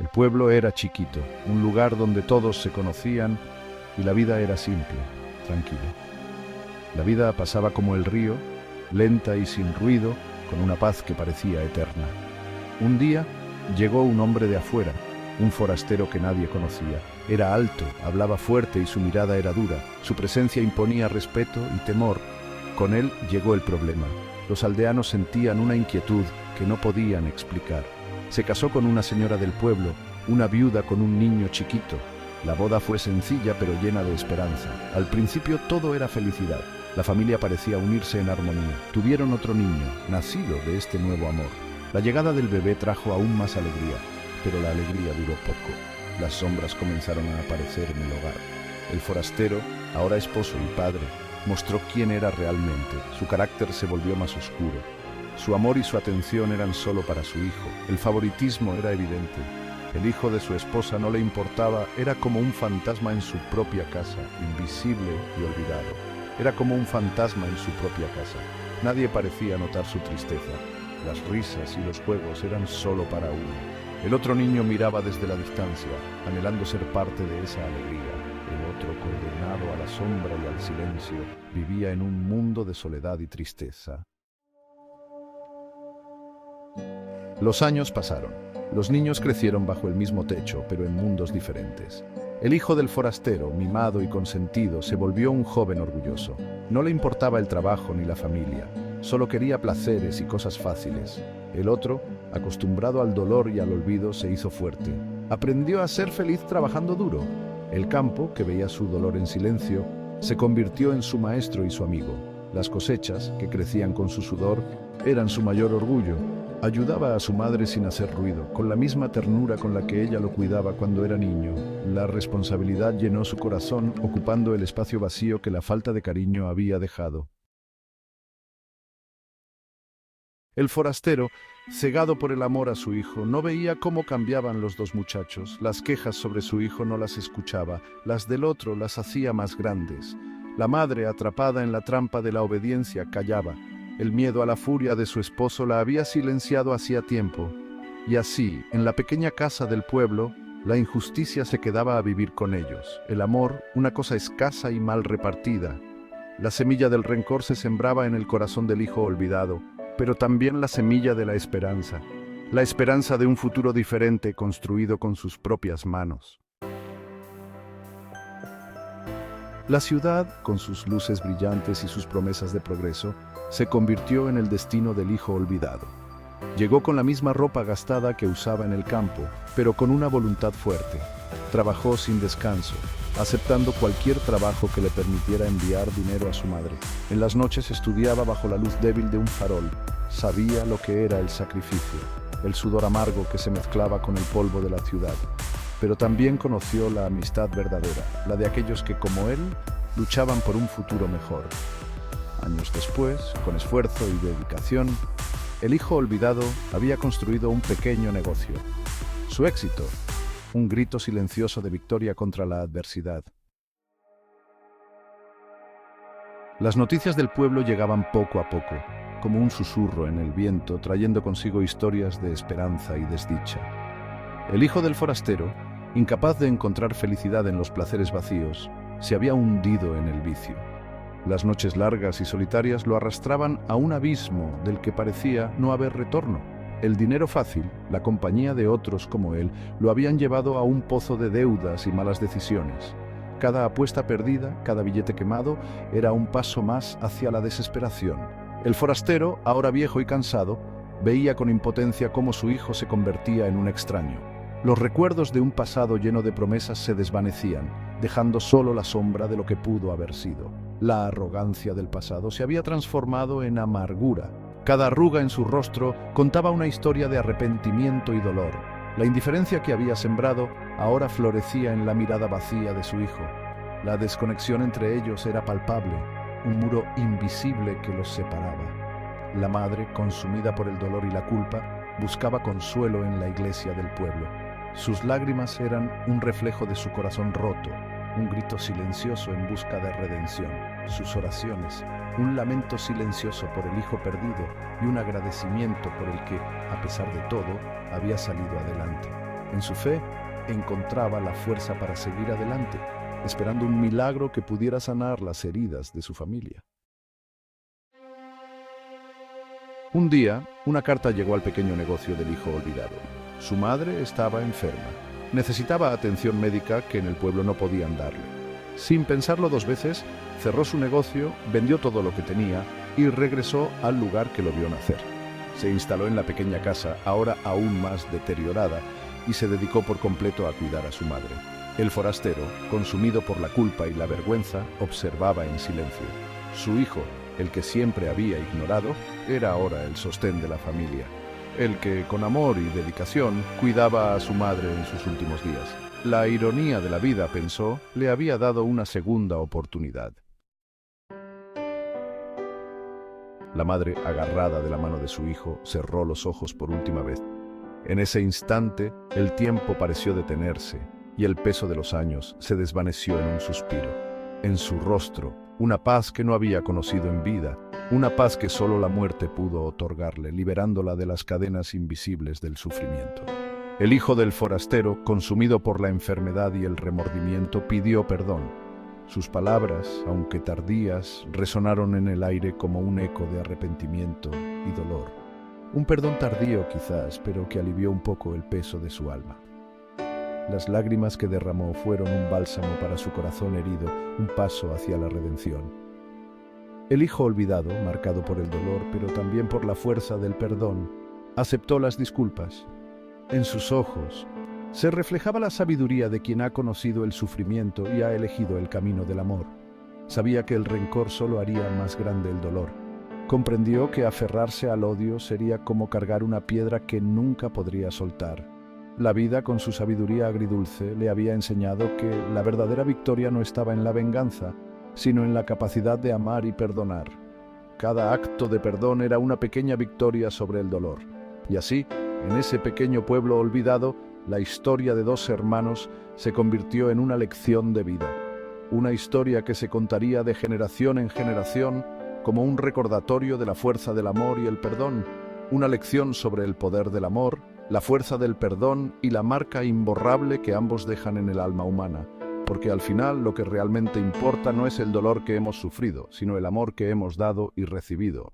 El pueblo era chiquito, un lugar donde todos se conocían y la vida era simple, tranquila. La vida pasaba como el río, lenta y sin ruido, con una paz que parecía eterna. Un día llegó un hombre de afuera, un forastero que nadie conocía. Era alto, hablaba fuerte y su mirada era dura. Su presencia imponía respeto y temor. Con él llegó el problema. Los aldeanos sentían una inquietud que no podían explicar. Se casó con una señora del pueblo, una viuda con un niño chiquito. La boda fue sencilla pero llena de esperanza. Al principio todo era felicidad. La familia parecía unirse en armonía. Tuvieron otro niño, nacido de este nuevo amor. La llegada del bebé trajo aún más alegría, pero la alegría duró poco. Las sombras comenzaron a aparecer en el hogar. El forastero, ahora esposo y padre, mostró quién era realmente. Su carácter se volvió más oscuro. Su amor y su atención eran solo para su hijo. El favoritismo era evidente. El hijo de su esposa no le importaba, era como un fantasma en su propia casa, invisible y olvidado. Era como un fantasma en su propia casa. Nadie parecía notar su tristeza. Las risas y los juegos eran solo para uno. El otro niño miraba desde la distancia, anhelando ser parte de esa alegría. El otro, condenado a la sombra y al silencio, vivía en un mundo de soledad y tristeza. Los años pasaron. Los niños crecieron bajo el mismo techo, pero en mundos diferentes. El hijo del forastero, mimado y consentido, se volvió un joven orgulloso. No le importaba el trabajo ni la familia, solo quería placeres y cosas fáciles. El otro, acostumbrado al dolor y al olvido, se hizo fuerte. Aprendió a ser feliz trabajando duro. El campo, que veía su dolor en silencio, se convirtió en su maestro y su amigo. Las cosechas, que crecían con su sudor, eran su mayor orgullo. Ayudaba a su madre sin hacer ruido, con la misma ternura con la que ella lo cuidaba cuando era niño. La responsabilidad llenó su corazón, ocupando el espacio vacío que la falta de cariño había dejado. El forastero, cegado por el amor a su hijo, no veía cómo cambiaban los dos muchachos. Las quejas sobre su hijo no las escuchaba, las del otro las hacía más grandes. La madre, atrapada en la trampa de la obediencia, callaba. El miedo a la furia de su esposo la había silenciado hacía tiempo. Y así, en la pequeña casa del pueblo, la injusticia se quedaba a vivir con ellos. El amor, una cosa escasa y mal repartida. La semilla del rencor se sembraba en el corazón del hijo olvidado, pero también la semilla de la esperanza de un futuro diferente construido con sus propias manos. La ciudad, con sus luces brillantes y sus promesas de progreso, se convirtió en el destino del hijo olvidado. Llegó con la misma ropa gastada que usaba en el campo, pero con una voluntad fuerte. Trabajó sin descanso, aceptando cualquier trabajo que le permitiera enviar dinero a su madre. En las noches estudiaba bajo la luz débil de un farol. Sabía lo que era el sacrificio, el sudor amargo que se mezclaba con el polvo de la ciudad. Pero también conoció la amistad verdadera, la de aquellos que, como él, luchaban por un futuro mejor. Años después, con esfuerzo y dedicación, el hijo olvidado había construido un pequeño negocio. Su éxito, un grito silencioso de victoria contra la adversidad. Las noticias del pueblo llegaban poco a poco, como un susurro en el viento, trayendo consigo historias de esperanza y desdicha. El hijo del forastero, incapaz de encontrar felicidad en los placeres vacíos, se había hundido en el vicio. Las noches largas y solitarias lo arrastraban a un abismo del que parecía no haber retorno. El dinero fácil, la compañía de otros como él, lo habían llevado a un pozo de deudas y malas decisiones. Cada apuesta perdida, cada billete quemado, era un paso más hacia la desesperación. El forastero, ahora viejo y cansado, veía con impotencia cómo su hijo se convertía en un extraño. Los recuerdos de un pasado lleno de promesas se desvanecían, dejando solo la sombra de lo que pudo haber sido. La arrogancia del pasado se había transformado en amargura. Cada arruga en su rostro contaba una historia de arrepentimiento y dolor. La indiferencia que había sembrado ahora florecía en la mirada vacía de su hijo. La desconexión entre ellos era palpable, un muro invisible que los separaba. La madre, consumida por el dolor y la culpa, buscaba consuelo en la iglesia del pueblo. Sus lágrimas eran un reflejo de su corazón roto, un grito silencioso en busca de redención. Sus oraciones, un lamento silencioso por el hijo perdido y un agradecimiento por el que, a pesar de todo, había salido adelante. En su fe encontraba la fuerza para seguir adelante, esperando un milagro que pudiera sanar las heridas de su familia. Un día, una carta llegó al pequeño negocio del hijo olvidado. Su madre estaba enferma. Necesitaba atención médica que en el pueblo no podían darle. Sin pensarlo dos veces, cerró su negocio, vendió todo lo que tenía y regresó al lugar que lo vio nacer. Se instaló en la pequeña casa, ahora aún más deteriorada, y se dedicó por completo a cuidar a su madre. El forastero, consumido por la culpa y la vergüenza, observaba en silencio. Su hijo, el que siempre había ignorado, era ahora el sostén de la familia, el que, con amor y dedicación, cuidaba a su madre en sus últimos días. La ironía de la vida, pensó, le había dado una segunda oportunidad. La madre, agarrada de la mano de su hijo, cerró los ojos por última vez. En ese instante, el tiempo pareció detenerse y el peso de los años se desvaneció en un suspiro. En su rostro, una paz que no había conocido en vida, una paz que solo la muerte pudo otorgarle, liberándola de las cadenas invisibles del sufrimiento. El hijo del forastero, consumido por la enfermedad y el remordimiento, pidió perdón. Sus palabras, aunque tardías, resonaron en el aire como un eco de arrepentimiento y dolor. Un perdón tardío quizás, pero que alivió un poco el peso de su alma. Las lágrimas que derramó fueron un bálsamo para su corazón herido, un paso hacia la redención. El hijo olvidado, marcado por el dolor, pero también por la fuerza del perdón, aceptó las disculpas. En sus ojos se reflejaba la sabiduría de quien ha conocido el sufrimiento y ha elegido el camino del amor. Sabía que el rencor solo haría más grande el dolor. Comprendió que aferrarse al odio sería como cargar una piedra que nunca podría soltar. La vida, con su sabiduría agridulce, le había enseñado que la verdadera victoria no estaba en la venganza, sino en la capacidad de amar y perdonar. Cada acto de perdón era una pequeña victoria sobre el dolor. Y así, en ese pequeño pueblo olvidado, la historia de dos hermanos se convirtió en una lección de vida. Una historia que se contaría de generación en generación como un recordatorio de la fuerza del amor y el perdón, una lección sobre el poder del amor, la fuerza del perdón y la marca imborrable que ambos dejan en el alma humana, porque al final lo que realmente importa no es el dolor que hemos sufrido, sino el amor que hemos dado y recibido.